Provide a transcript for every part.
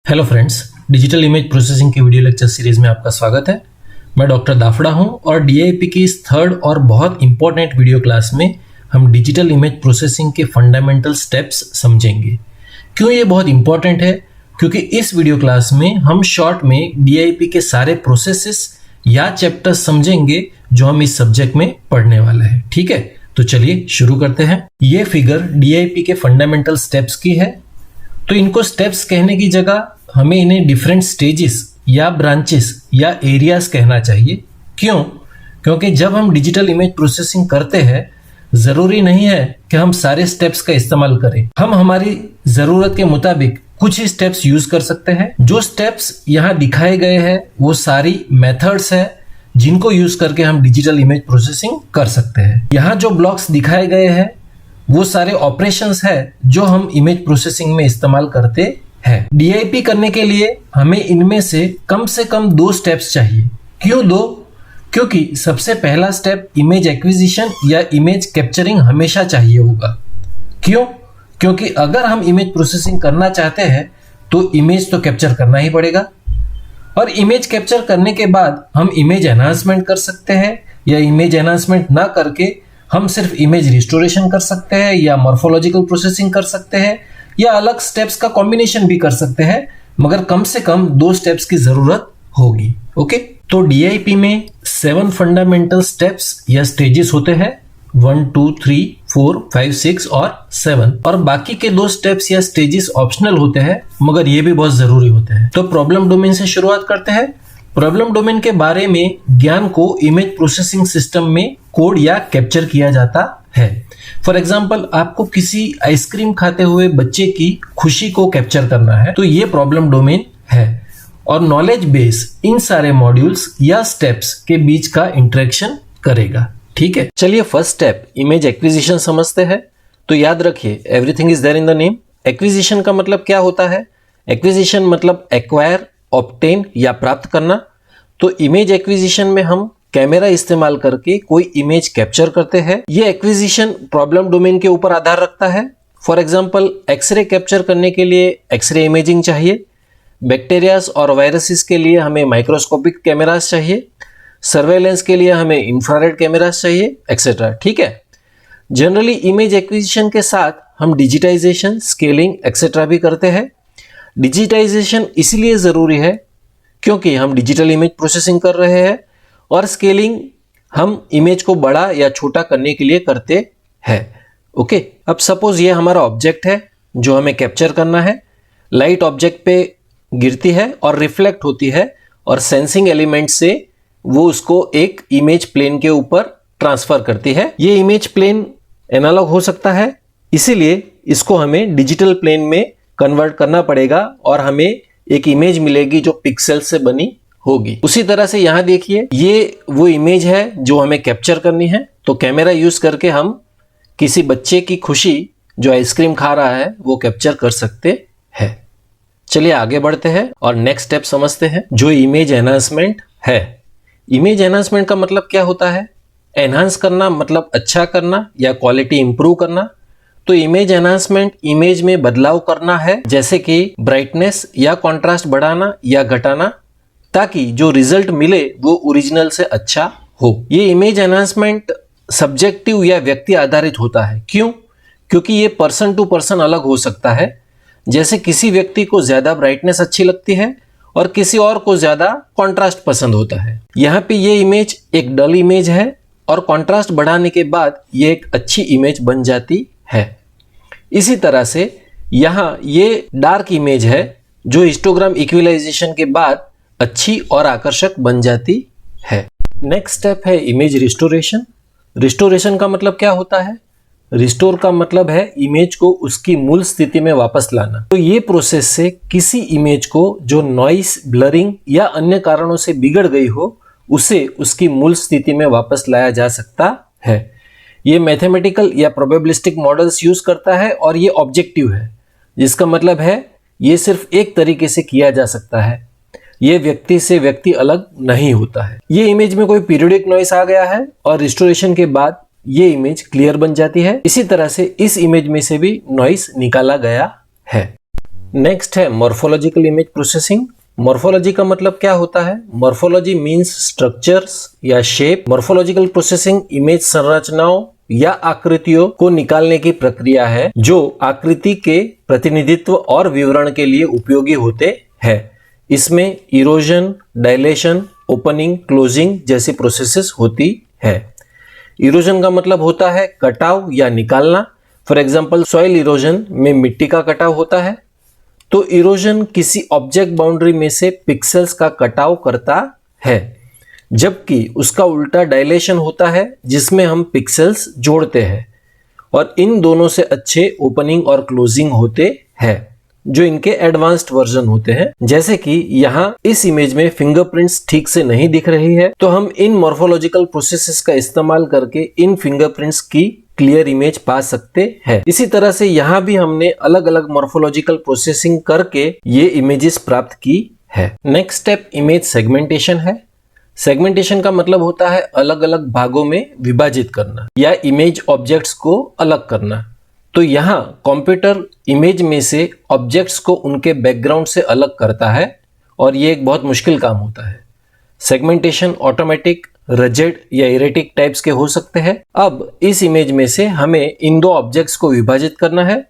Hello friends, digital image processing के video lecture series में आपका स्वागत है। मैं डॉक्टर दाफड़ा हूं और डीआईपी की इस थर्ड और बहुत इंपॉर्टेंट वीडियो क्लास में हम डिजिटल इमेज प्रोसेसिंग के फंडामेंटल स्टेप्स समझेंगे। क्यों ये बहुत इंपॉर्टेंट है? क्योंकि इस वीडियो क्लास में हम शॉर्ट में डीआईपी के सारे प्रोसेसेस या चैप्टर्स समझेंगे जो हम इस सब्जेक्ट में पढ़ने वाले हैं। ठीक है, तो चलिए शुरू करते हैं। ये फिगर डीआईपी के फंडामेंटल स्टेप्स की है, तो इनको स्टेप्स कहने की जगह हमें इन्हें डिफरेंट स्टेजेस या ब्रांचेस या एरियाज कहना चाहिए। क्यों? क्योंकि जब हम डिजिटल इमेज प्रोसेसिंग करते हैं जरूरी नहीं है कि हम सारे स्टेप्स का इस्तेमाल करें। हम हमारी जरूरत के मुताबिक कुछ ही स्टेप्स यूज कर सकते हैं। जो स्टेप्स यहाँ दिखाए गए हैं वो सारी मेथड्स है जिनको यूज करके हम डिजिटल इमेज प्रोसेसिंग कर सकते हैं। यहाँ जो ब्लॉक्स दिखाए गए हैं वो सारे ऑपरेशंस है जो हम इमेज प्रोसेसिंग में इस्तेमाल करते हैं। डीआईपी करने के लिए हमें इनमें से कम 2 स्टेप्स चाहिए। क्यों 2? क्योंकि सबसे पहला स्टेप इमेज एक्विजिशन या इमेज कैप्चरिंग हमेशा चाहिए होगा। क्यों? क्योंकि अगर हम इमेज प्रोसेसिंग करना चाहते हैं तो इमेज तो कैप्चर करना ही पड़ेगा, और इमेज कैप्चर करने के बाद हम इमेज एनहांसमेंट कर सकते हैं या इमेज एनहांसमेंट ना करके हम सिर्फ इमेज रिस्टोरेशन कर सकते हैं या मॉर्फोलॉजिकल प्रोसेसिंग कर सकते हैं या अलग स्टेप्स का कॉम्बिनेशन भी कर सकते हैं, मगर कम से कम 2 स्टेप्स की जरूरत होगी। ओके, तो डीआईपी में 7 फंडामेंटल स्टेप्स या स्टेजेस होते हैं, 1 2 3 4 5 6 और 7, और बाकी के 2 स्टेप्स या स्टेजेस ऑप्शनल होते हैं मगर ये भी बहुत जरूरी होते हैं। तो प्रॉब्लम डोमेन से शुरुआत करते हैं। प्रॉब्लम डोमेन के बारे में ज्ञान को इमेज प्रोसेसिंग सिस्टम में कोड या कैप्चर किया जाता है। फॉर एग्जाम्पल, आपको किसी आइसक्रीम खाते हुए बच्चे की खुशी को कैप्चर करना है तो ये प्रॉब्लम डोमेन है, और नॉलेज बेस इन सारे मॉड्यूल्स या स्टेप्स के बीच का इंटरेक्शन करेगा। ठीक है, चलिए फर्स्ट स्टेप इमेज एक्विजिशन समझते हैं। तो याद रखिए, everything is there in the name. Acquisition का मतलब क्या होता है? एक्विजिशन मतलब एक्वायर, ऑब्टेन या प्राप्त करना। तो इमेज एक्विजिशन में हम कैमरा इस्तेमाल करके कोई इमेज कैप्चर करते हैं। ये एक्विजिशन प्रॉब्लम डोमेन के ऊपर आधार रखता है। फॉर एग्जांपल, एक्सरे कैप्चर करने के लिए एक्सरे इमेजिंग चाहिए, बैक्टीरियाज और वायरसेस के लिए हमें माइक्रोस्कोपिक कैमरास चाहिए, सर्वेलेंस के लिए हमें इंफ्रारेड कैमरास चाहिए, एक्सेट्रा। ठीक है, जनरली इमेज एक्विजिशन के साथ हम डिजिटाइजेशन, स्केलिंग एक्सेट्रा भी करते हैं। डिजिटाइजेशन इसलिए जरूरी है क्योंकि हम डिजिटल इमेज प्रोसेसिंग कर रहे हैं, और स्केलिंग हम इमेज को बड़ा या छोटा करने के लिए करते हैं। ओके, अब सपोज ये हमारा ऑब्जेक्ट है जो हमें कैप्चर करना है। लाइट ऑब्जेक्ट पे गिरती है और रिफ्लेक्ट होती है, और सेंसिंग एलिमेंट से वो उसको एक इमेज प्लेन के ऊपर ट्रांसफर करती है। ये इमेज प्लेन एनालॉग हो सकता है, इसीलिए इसको हमें डिजिटल प्लेन में कन्वर्ट करना पड़ेगा और हमें एक इमेज मिलेगी जो पिक्सल से बनी होगी। उसी तरह से यहाँ देखिए, ये वो इमेज है जो हमें कैप्चर करनी है। तो कैमरा यूज करके हम किसी बच्चे की खुशी जो आइसक्रीम खा रहा है वो कैप्चर कर सकते हैं। चलिए आगे बढ़ते हैं और नेक्स्ट स्टेप समझते हैं जो इमेज एनहांसमेंट है। इमेज एनहांसमेंट का मतलब क्या होता है? एनहांस करना मतलब अच्छा करना या क्वालिटी इंप्रूव करना। तो इमेज एनहांसमेंट इमेज में बदलाव करना है, जैसे कि ब्राइटनेस या कॉन्ट्रास्ट बढ़ाना या घटाना, ताकि जो रिजल्ट मिले वो ओरिजिनल से अच्छा हो। ये इमेज एनहांसमेंट सब्जेक्टिव या व्यक्ति आधारित होता है। क्यों? क्योंकि ये पर्सन टू पर्सन अलग हो सकता है। जैसे किसी व्यक्ति को ज्यादा ब्राइटनेस अच्छी लगती है और किसी और को ज्यादा कॉन्ट्रास्ट पसंद होता है। यहाँ पे ये इमेज एक डल इमेज है और कॉन्ट्रास्ट बढ़ाने के बाद ये एक अच्छी इमेज बन जाती है। इसी तरह से यहाँ ये डार्क इमेज है जो हिस्टोग्राम इक्विलाइजेशन के बाद अच्छी और आकर्षक बन जाती है। नेक्स्ट स्टेप है इमेज रिस्टोरेशन। रिस्टोरेशन का मतलब क्या होता है? रिस्टोर का मतलब है इमेज को उसकी मूल स्थिति में वापस लाना। तो ये प्रोसेस से किसी इमेज को जो नॉइस, ब्लरिंग या अन्य कारणों से बिगड़ गई हो उसे उसकी मूल स्थिति में वापस लाया जा सकता है। ये मैथमेटिकल या प्रोबेबिलिस्टिक मॉडल्स यूज करता है और ये ऑब्जेक्टिव है, जिसका मतलब है ये सिर्फ एक तरीके से किया जा सकता है, ये व्यक्ति से व्यक्ति अलग नहीं होता है। ये इमेज में कोई पीरियोडिक नॉइस आ गया है और रिस्टोरेशन के बाद ये इमेज क्लियर बन जाती है। इसी तरह से इस इमेज में से भी नॉइस निकाला गया है। नेक्स्ट है मॉर्फोलॉजिकल इमेज प्रोसेसिंग। मॉर्फोलॉजी का मतलब क्या होता है? मॉर्फोलॉजी मीन्स स्ट्रक्चर्स या शेप। मॉर्फोलॉजिकल प्रोसेसिंग इमेज संरचनाओं या आकृतियों को निकालने की प्रक्रिया है जो आकृति के प्रतिनिधित्व और विवरण के लिए उपयोगी होते हैं। इसमें इरोजन, डायलेशन, ओपनिंग, क्लोजिंग जैसी प्रोसेसेस होती है। इरोजन का मतलब होता है कटाव या निकालना। फॉर एग्जाम्पल सॉइल इरोजन में मिट्टी का कटाव होता है, तो इरोजन किसी ऑब्जेक्ट बाउंड्री में से पिक्सेल्स का कटाव करता है, जबकि उसका उल्टा डायलेशन होता है जिसमें हम पिक्सेल्स जोड़ते हैं। और इन दोनों से अच्छे ओपनिंग और क्लोजिंग होते हैं जो इनके एडवांस्ड वर्जन होते हैं। जैसे कि यहाँ इस इमेज में फिंगरप्रिंट्स ठीक से नहीं दिख रही है, तो हम इन मॉर्फोलॉजिकल प्रोसेसेस का इस्तेमाल करके इन फिंगरप्रिंट्स की क्लियर इमेज पा सकते हैं। इसी तरह से यहाँ भी हमने अलग अलग मॉर्फोलॉजिकल प्रोसेसिंग करके ये इमेजेस प्राप्त की है। नेक्स्ट स्टेप इमेज सेगमेंटेशन है। सेगमेंटेशन का मतलब होता है अलग अलग भागों में विभाजित करना या इमेज ऑब्जेक्ट्स को अलग करना। तो यहाँ कंप्यूटर इमेज में से ऑब्जेक्ट्स को उनके बैकग्राउंड से अलग करता है और ये एक बहुत मुश्किल काम होता है। सेगमेंटेशन ऑटोमेटिक, रिजिड या इरेटिक टाइप्स के हो सकते हैं। अब इस इमेज में से हमें इन दो ऑब्जेक्ट्स को विभाजित करना है,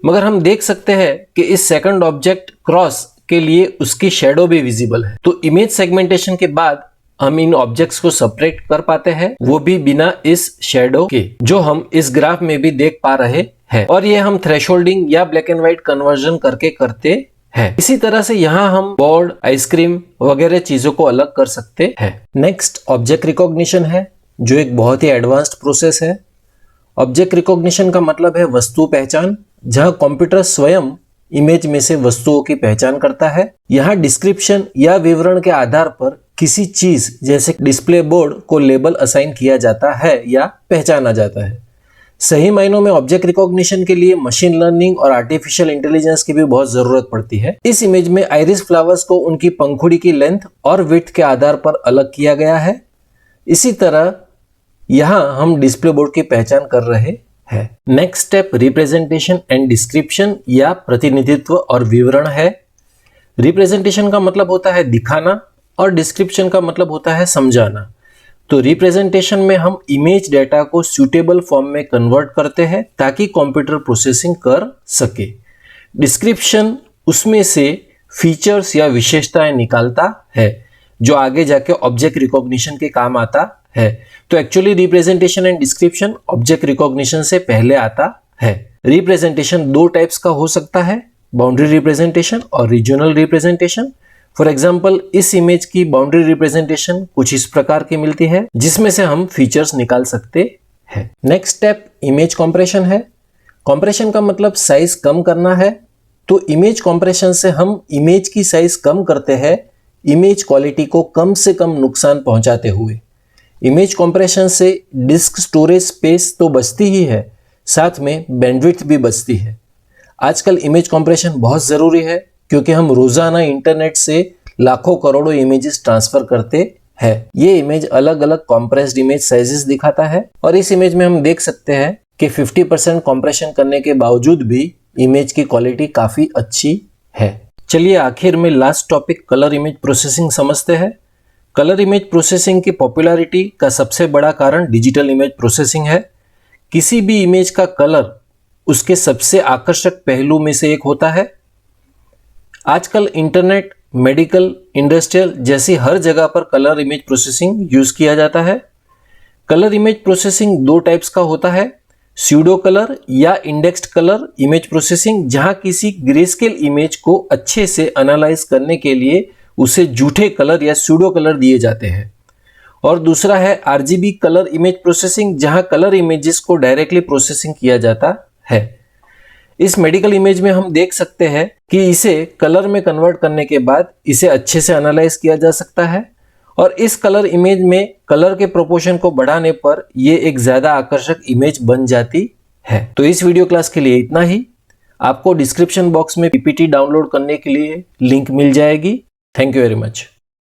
मगर हम देख सकते हैं कि इस सेकंड ऑब्जेक्ट क्रॉस के लिए उसकी शैडो भी विजिबल है। तो इमेज सेगमेंटेशन के बाद हम इन ऑब्जेक्ट्स को सेपरेट कर पाते हैं, वो भी बिना इस शैडो के, जो हम इस ग्राफ में भी देख पा रहे हैं। और ये हम थ्रेशोल्डिंग या ब्लैक एंड व्हाइट कन्वर्जन करके करते है। इसी तरह से यहाँ हम बोर्ड, आइसक्रीम वगैरह चीजों को अलग कर सकते हैं। नेक्स्ट ऑब्जेक्ट रिकॉग्निशन है, जो एक बहुत ही एडवांस्ड प्रोसेस है। ऑब्जेक्ट रिकॉग्निशन का मतलब है वस्तु पहचान, जहाँ कंप्यूटर स्वयं इमेज में से वस्तुओं की पहचान करता है। यहाँ डिस्क्रिप्शन या विवरण के आधार पर किसी चीज जैसे डिस्प्ले बोर्ड को लेबल असाइन किया जाता है या पहचाना जाता है। सही मायनों में ऑब्जेक्ट रिकॉग्निशन के लिए मशीन लर्निंग और आर्टिफिशियल इंटेलिजेंस की भी बहुत जरूरत पड़ती है। इस इमेज में आइरिस फ्लावर्स को उनकी पंखुड़ी की लेंथ और विड्थ के आधार पर अलग किया गया है। इसी तरह यहाँ हम डिस्प्ले बोर्ड की पहचान कर रहे हैं। Next step representation and description या प्रतिनिधित्व और विवरण है। रिप्रेजेंटेशन का मतलब होता है दिखाना और डिस्क्रिप्शन का मतलब होता है समझाना। तो रिप्रेजेंटेशन में हम इमेज डेटा को सूटेबल फॉर्म में कन्वर्ट करते हैं ताकि कंप्यूटर प्रोसेसिंग कर सके। डिस्क्रिप्शन उसमें से फीचर्स या विशेषताएं निकालता है जो आगे जाके ऑब्जेक्ट रिकॉग्निशन के काम आता है। तो actually representation and description object recognition से पहले आता है। रिप्रेजेंटेशन दो टाइप्स का हो सकता है, बाउंड्री रिप्रेजेंटेशन और रीजनल रिप्रेजेंटेशन। फॉर एग्जाम्पल इस इमेज की बाउंड्री रिप्रेजेंटेशन कुछ इस प्रकार की मिलती है, जिसमें से हम फीचर्स निकाल सकते हैं। नेक्स्ट स्टेप इमेज कॉम्प्रेशन है। कॉम्प्रेशन का मतलब साइज कम करना है। तो इमेज कॉम्प्रेशन से हम इमेज की साइज कम करते हैं, इमेज क्वालिटी को कम से कम नुकसान पहुंचाते हुए। इमेज कॉम्प्रेशन से डिस्क स्टोरेज स्पेस तो बचती ही है, साथ में बैंडविड्थ भी बचती है। आजकल इमेज कॉम्प्रेशन बहुत जरूरी है क्योंकि हम रोजाना इंटरनेट से लाखों करोड़ों इमेजेस ट्रांसफर करते हैं। ये इमेज अलग अलग कॉम्प्रेस्ड इमेज साइजेस दिखाता है और इस इमेज में हम देख सकते हैं कि 50% कॉम्प्रेशन करने के बावजूद भी इमेज की क्वालिटी काफी अच्छी है। चलिए आखिर में last topic colour image processing समझते हैं। कलर इमेज प्रोसेसिंग की पॉपुलैरिटी का सबसे बड़ा कारण डिजिटल इमेज प्रोसेसिंग है। किसी भी इमेज का कलर उसके सबसे आकर्षक पहलू में से एक होता है। आजकल इंटरनेट, मेडिकल, इंडस्ट्रियल जैसी हर जगह पर कलर इमेज प्रोसेसिंग यूज किया जाता है। कलर इमेज प्रोसेसिंग दो टाइप्स का होता है, स्यूडो कलर या इंडेक्स्ड कलर इमेज प्रोसेसिंग, जहां किसी ग्रेस्केल इमेज को अच्छे से एनालाइज करने के लिए उसे झूठे कलर या स्यूडो कलर दिए जाते हैं। और दूसरा है आरजीबी कलर इमेज प्रोसेसिंग, जहां कलर इमेजेस को डायरेक्टली प्रोसेसिंग किया जाता है। इस मेडिकल इमेज में हम देख सकते हैं कि इसे कलर में कन्वर्ट करने के बाद इसे अच्छे से एनालाइज किया जा सकता है और इस कलर इमेज में कलर के प्रोपोर्शन को बढ़ाने पर यह एक ज्यादा आकर्षक इमेज बन जाती है। तो इस वीडियो क्लास के लिए इतना ही। आपको डिस्क्रिप्शन बॉक्स में पीपीटी डाउनलोड करने के लिए लिंक मिल जाएगी। Thank you very much.